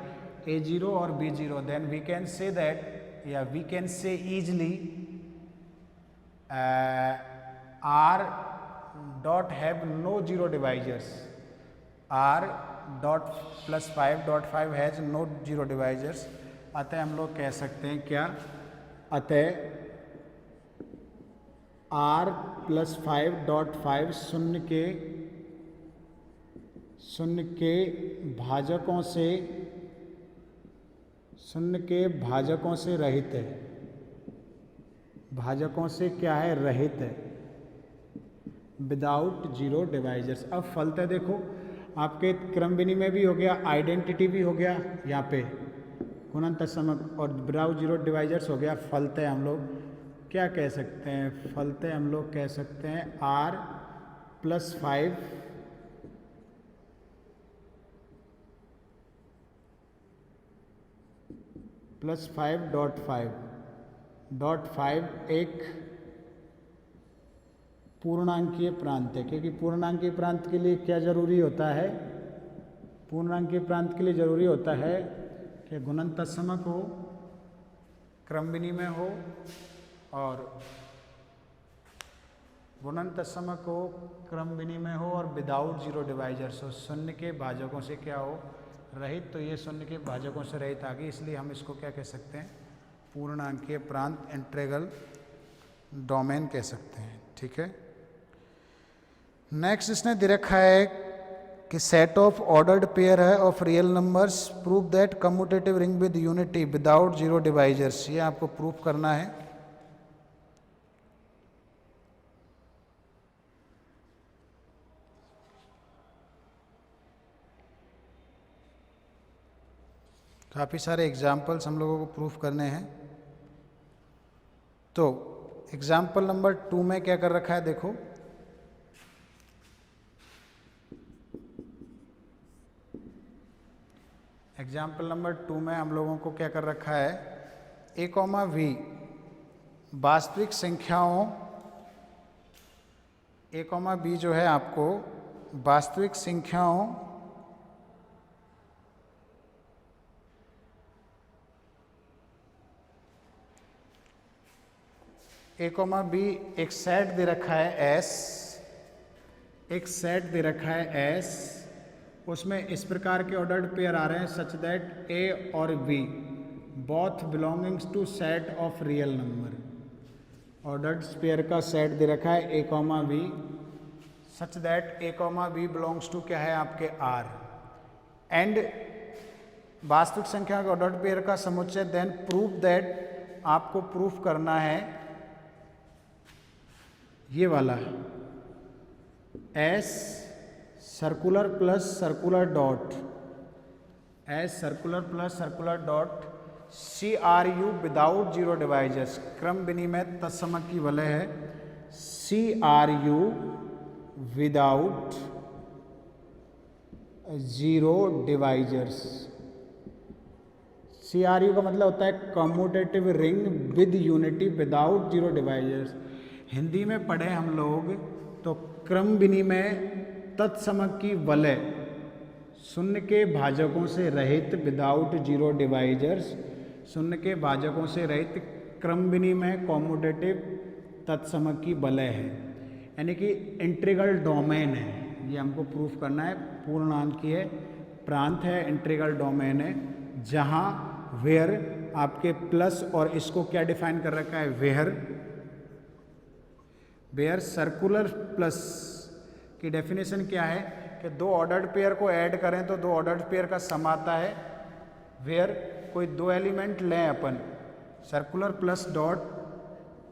A zero और B zero, then we can say that, या we can say easily R dot have no zero divisors, R dot +5.5 has no zero divisors. अतः हम लोग कह सकते हैं क्या? अतः आर +5.5 शून्य के भाजकों से रहित है। भाजकों से क्या है? रहित है, विदाउट जीरो डिवाइजर्स। अब फलतः देखो आपके क्रम विनिमय भी हो गया, आइडेंटिटी भी हो गया, यहाँ पे गुणन तत्समक और विदाउट जीरो डिवाइजर्स हो गया। फलतः हम लोग क्या कह सकते हैं? फलतः हम लोग कह सकते हैं R +5.5 एक पूर्णांकीय प्रांत है, क्योंकि पूर्णांकीय प्रांत के लिए क्या जरूरी होता है? पूर्णांकीय प्रांत के लिए जरूरी होता है कि गुणन तत्समक हो, क्रम विनिमय हो, और गुणन तत्समक हो, क्रम विनिमय हो और विदाउट जीरो डिवाइजर्स हो, शून्य के भाजकों से क्या हो? रहित। तो ये शून्य के भाजकों से रहित आ गई, इसलिए हम इसको क्या कह सकते हैं? पूर्णांकीय प्रांत, इंटीग्रल डोमेन कह सकते हैं। ठीक है। नेक्स्ट इसने दे रखा है कि सेट ऑफ ऑर्डर्ड पेयर है of real numbers, prove that commutative ring with unity without zero divisors. ये आपको प्रूफ करना है। काफ़ी सारे एग्जाम्पल्स हम लोगों को प्रूफ करने हैं। तो एग्जाम्पल नंबर 2 में क्या कर रखा है? देखो एग्जाम्पल नंबर 2 में हम लोगों को क्या कर रखा है? ए कॉमा वी वास्तविक संख्याओं, ए कॉमा बी जो है आपको वास्तविक संख्याओं ए कॉमा बी एक सेट दे रखा है एस, एक सेट दे रखा है एस, उसमें इस प्रकार के ऑर्डर्ड पेयर आ रहे हैं सच दैट ए और B both belongings to set of real number. Ordered pair का सेट दे रखा है A comma B such that A comma B belongs to क्या है? आपके आर। एंड वास्तविक संख्या के ऑर्डर्ड पेयर का समुच्चय, देन प्रूफ दैट, आपको प्रूफ करना है ये वाला S circular plus circular dot, S circular plus circular dot CRU without zero divisors, क्रम विनिमय तत्समक की वलय है CRU without zero divisors. CRU का मतलब होता है commutative ring with unity without zero divisors. Hindi में पढ़े हम लोग तो क्रम विनिमय तत्समक की वलय शून्य के भाजकों से रहित विदाउट जीरो डिवाइजर्स, शून्य के भाजकों से रहित क्रम विनिमय कॉम्यूटेटिव तत्समक की वलय है, यानी कि इंटीग्रल डोमेन है। ये हमको प्रूफ करना है। पूर्णांक की है, प्रांत है, इंटीग्रल डोमेन है, जहाँ वेयर आपके प्लस और इसको क्या डिफाइन कर रखा है वेयर सर्कुलर प्लस की डेफिनेशन क्या है कि दो ऑर्डर्ड पेयर को ऐड करें तो दो ऑर्डर्ड पेयर का सम आता है। वेयर कोई दो एलिमेंट लें अपन, circular plus dot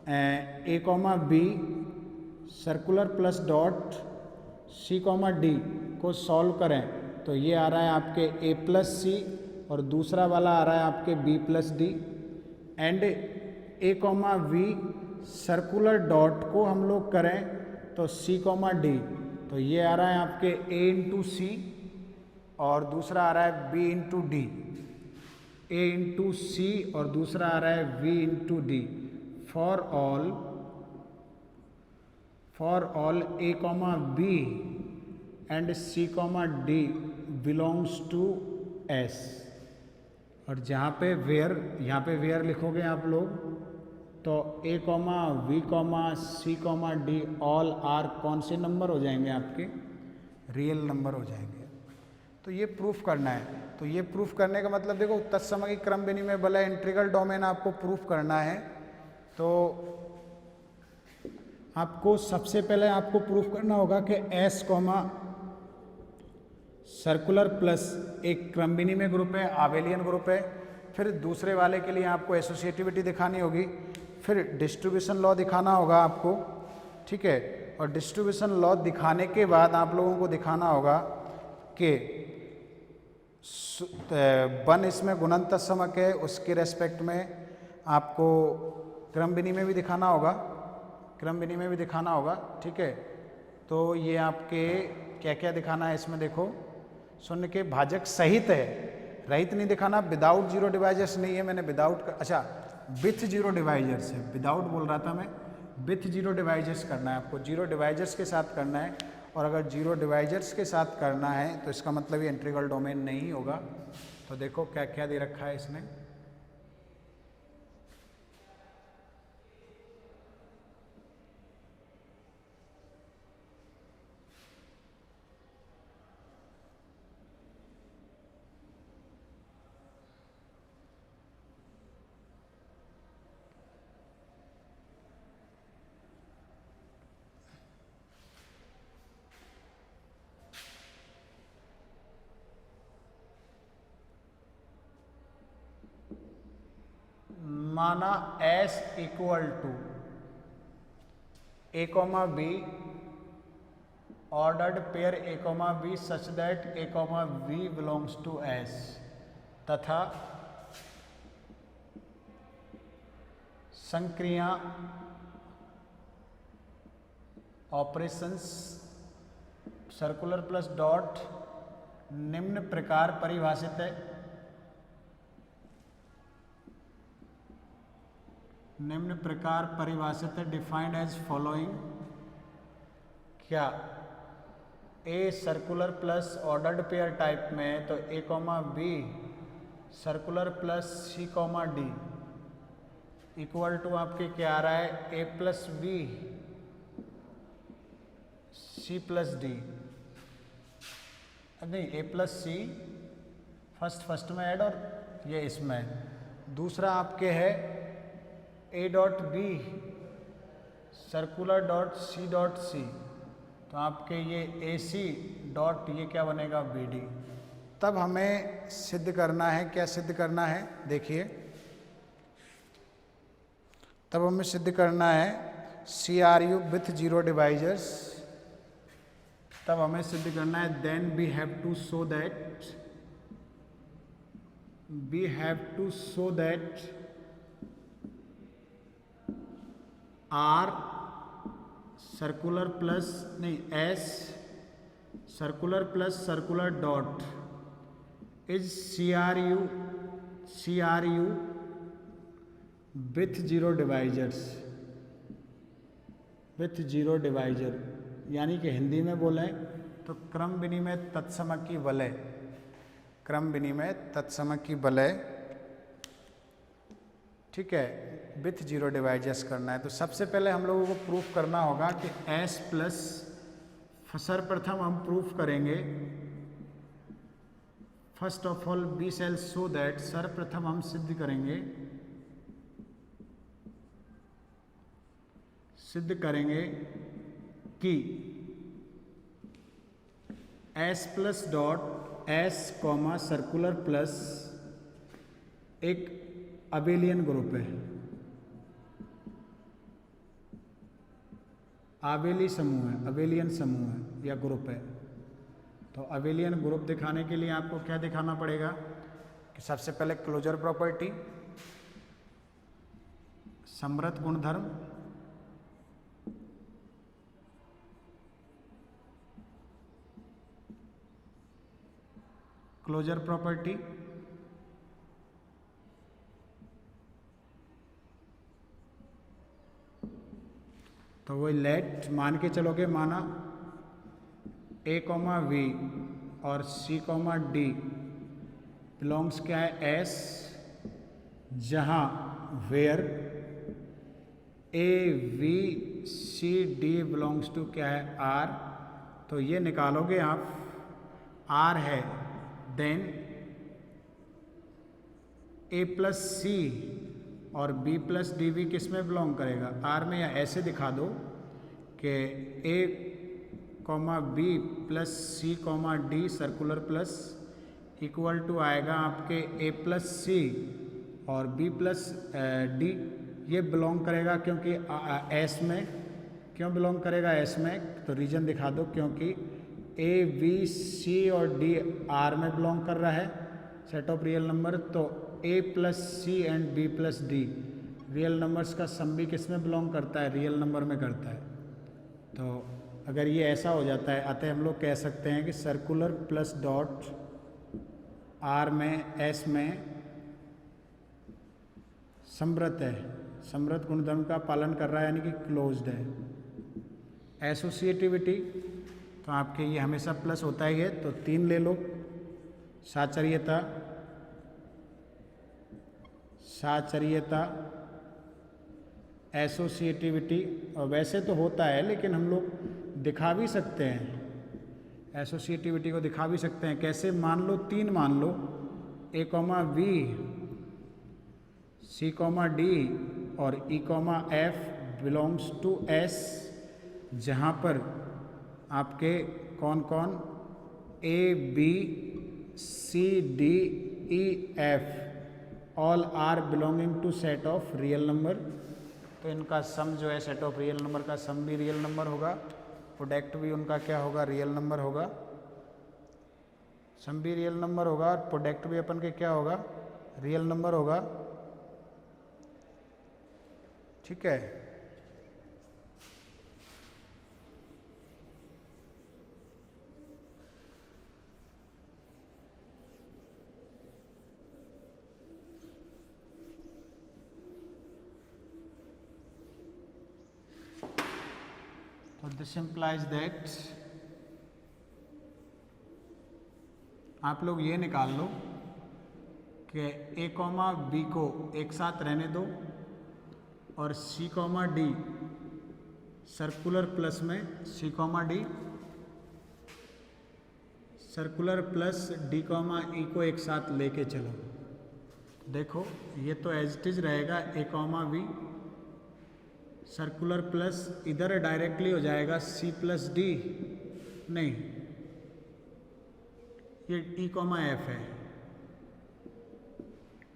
A, B, circular plus dot C, D को सॉल्व करें तो ये आ रहा है आपके A प्लस C और दूसरा वाला आ रहा है आपके B plus D, and A, V circular dot को हम लोग करें तो C, D, तो ये आ रहा है आपके A इंटू C और दूसरा आ रहा है B into D, A into C और दूसरा आ रहा है V into D for all A, B and C, D belongs to S। और जहाँ पे वेयर, यहाँ पे वेयर लिखोगे आप लोग तो A, V, C, D all are कौन से नंबर हो जाएंगे आपके, रियल नंबर हो जाएंगे। तो ये प्रूफ करना है। तो ये प्रूफ करने का मतलब देखो तत्समक क्रम विनिमय बल है, इंटीग्रल डोमेन आपको प्रूफ करना है। तो आपको सबसे पहले आपको प्रूफ करना होगा कि S, सर्कुलर प्लस एक क्रम विनिमय ग्रुप है, आबेलियन ग्रुप है। फिर दूसरे वाले के लिए आपको एसोसिएटिविटी दिखानी होगी, फिर डिस्ट्रीब्यूशन लॉ दिखाना होगा आपको, ठीक है। और डिस्ट्रीब्यूशन लॉ दिखाने के बाद आप लोगों को दिखाना होगा कि वन इसमें गुणन तत्समक है, उसके रेस्पेक्ट में आपको क्रम विनिमय भी दिखाना होगा, क्रम विनिमय भी दिखाना होगा, ठीक है। तो ये आपके क्या क्या दिखाना है इसमें देखो, शून्य के भाजक सहित है, रहित नहीं दिखाना, विदाउट जीरो डिवाइजर्स नहीं है, मैंने विदाउट अच्छा विथ जीरो डिवाइजर्स है, विदाउट बोल रहा था मैं, विथ जीरो डिवाइजर्स करना है आपको, जीरो डिवाइजर्स के साथ करना है। और अगर जीरो डिवाइजर्स के साथ करना है तो इसका मतलब ये इंटीग्रल डोमेन नहीं होगा। तो देखो क्या क्या दे रखा है इसने, माना S equal to A, B ordered pair A, B such that A, B belongs to S, तथा संक्रिया ऑपरेशंस सर्कुलर प्लस डॉट निम्न प्रकार परिभाषित है, निम्न प्रकार परिभाषित है, डिफाइंड एज फॉलोइंग। क्या A circular plus ordered pair type में है तो A, B circular plus C, D equal to आपके क्या आ रहा है A plus B C plus D, नहीं A प्लस C फर्स्ट में ऐड और ये इसमें, दूसरा आपके है A dot B circular dot C dot C, तो आपके ये AC डॉट ये क्या बनेगा BD। तब हमें सिद्ध करना है, क्या सिद्ध करना है देखिए, तब हमें सिद्ध करना है CRU विथ जीरो डिवाइजर्स, तब हमें सिद्ध करना है then we have to show that R circular plus नहीं S circular plus circular dot is CRU with zero divisor, यानी कि हिंदी में बोलें तो क्रम विनिमय तत्समक की वलय, ठीक है, विथ जीरो डिवाइजर्स करना है। तो सबसे पहले हम लोगों को प्रूफ करना होगा कि S प्लस, सर्वप्रथम हम प्रूफ करेंगे, first of all we shall show that, सर्वप्रथम हम सिद्ध करेंगे कि S plus dot S comma circular plus एक अबेलियन ग्रुप है, अबेलियन समूह है या ग्रुप है। तो अबेलियन ग्रुप दिखाने के लिए आपको क्या दिखाना पड़ेगा कि सबसे पहले क्लोजर प्रॉपर्टी, समृद्ध गुणधर्म, क्लोजर प्रॉपर्टी, तो वो लेट मान के चलोगे, माना A, V और C, D बिलोंग्स क्या है S, जहाँ where A, V, C, D belongs to क्या है R। तो ये निकालोगे आप, R है, देन A प्लस C और B प्लस डी भी किस में बिलोंग करेगा, R में, या ऐसे दिखा दो कि A, B plus C, D circular plus equal to आएगा आपके A प्लस C और B प्लस D, ये बिलोंग करेगा क्योंकि S में, क्यों बिलोंग करेगा S में, तो रीजन दिखा दो, क्योंकि A, B, C और D R में बिलोंग कर रहा है, सेट ऑफ रियल नंबर। तो A plus C and B plus D real numbers का सम भी किस में बिलोंग करता है, रियल नंबर में करता है। तो अगर ये ऐसा हो जाता है, अतः हम लोग कह सकते हैं कि सर्कुलर प्लस डॉट R में S में समृद्ध है, समृद्ध गुणधर्म का पालन कर रहा है, यानी कि क्लोज्ड है। एसोसिएटिविटी तो आपके ये हमेशा प्लस होता ही है, तो 3 ले लो, साचर्यता, एसोसिएटिविटी, और वैसे तो होता है लेकिन हम लोग दिखा भी सकते हैं, एसोसिएटिविटी को दिखा भी सकते हैं। कैसे, मान लो 3 मान लो, A, V, C, D और E, F belongs to S, जहाँ पर आपके कौन कौन A, B, C, D, E, F all are belonging to set of real number. तो इनका सम जो है, सेट ऑफ रियल नंबर का सम भी रियल नंबर होगा, प्रोडक्ट भी उनका क्या होगा, रियल नंबर होगा, सम भी रियल नंबर होगा और प्रोडक्ट भी अपन के क्या होगा, रियल नंबर होगा, ठीक है। So this implies that आप लोग ये निकाल लो कि A, B को एक साथ रहने दो और C, D सर्कुलर प्लस में, C, D circular plus D, E को एक साथ लेके चलो। देखो ये तो एज इट इज रहेगा, A, B सर्कुलर प्लस इधर डायरेक्टली हो जाएगा C प्लस D, नहीं ये E, F है,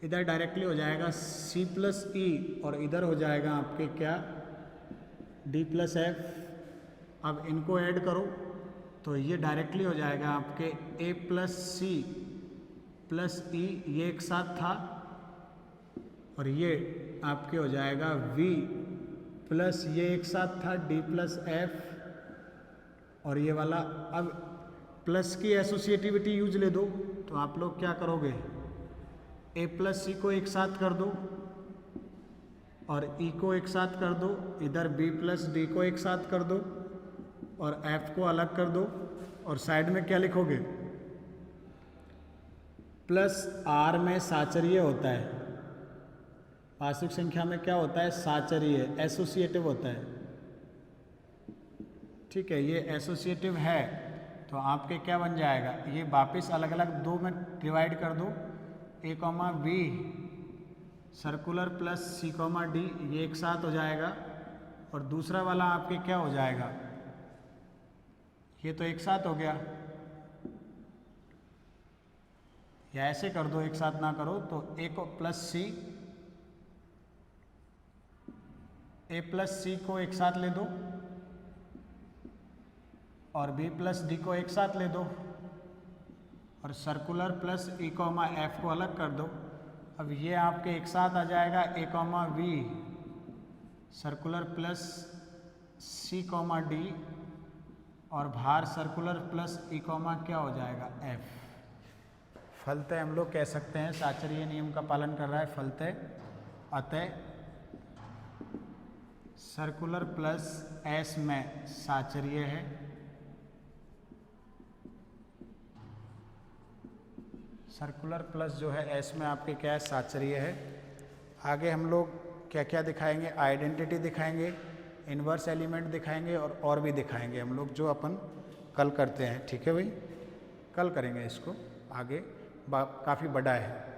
इधर डायरेक्टली हो जाएगा C प्लस E और इधर हो जाएगा आपके क्या डी प्लस एफ। अब इनको ऐड करो तो ये डायरेक्टली हो जाएगा आपके ए प्लस सी प्लस ई, ये एक साथ था, और ये आपके हो जाएगा वी प्लस ये एक साथ था डी प्लस एफ, और ये वाला। अब प्लस की एसोसिएटिविटी यूज ले दो, तो आप लोग क्या करोगे, ए प्लस सी को एक साथ कर दो और ई को एक साथ कर दो, इधर बी प्लस डी को एक साथ कर दो और एफ को अलग कर दो, और साइड में क्या लिखोगे, प्लस आर में साचर्य होता है, वास्तविक संख्या में क्या होता है, साचर्य, एसोसिएटिव होता है। ठीक है, ये एसोसिएटिव है, तो आपके क्या बन जाएगा, ये वापस अलग अलग दो में डिवाइड कर दो, ए comma B circular plus C comma D, ये एक साथ हो जाएगा, और दूसरा वाला आपके क्या हो जाएगा, ये तो एक साथ हो गया, या ऐसे कर दो, एक साथ ना करो तो ए को प्लस सी, ए प्लस सी को एक साथ ले दो और बी प्लस डी को एक साथ ले दो, और सर्कुलर प्लस ई कॉमा एफ को अलग कर दो। अब ये आपके एक साथ आ जाएगा A comma V circular plus C comma D, और बाहर सर्कुलर प्लस ई कॉमा क्या हो जाएगा, एफ। फलतः हम लोग कह सकते हैं साचर्य नियम का पालन कर रहा है फलतः, अतः सर्कुलर प्लस एस में साचर्य है, सर्कुलर प्लस जो है एस में आपके क्या है, साचर्य है। आगे हम लोग क्या क्या दिखाएंगे, आइडेंटिटी दिखाएंगे, इन्वर्स एलिमेंट दिखाएंगे, और भी दिखाएंगे हम लोग, जो अपन कल करते हैं। ठीक है भाई, कल करेंगे इसको, आगे काफ़ी बड़ा है।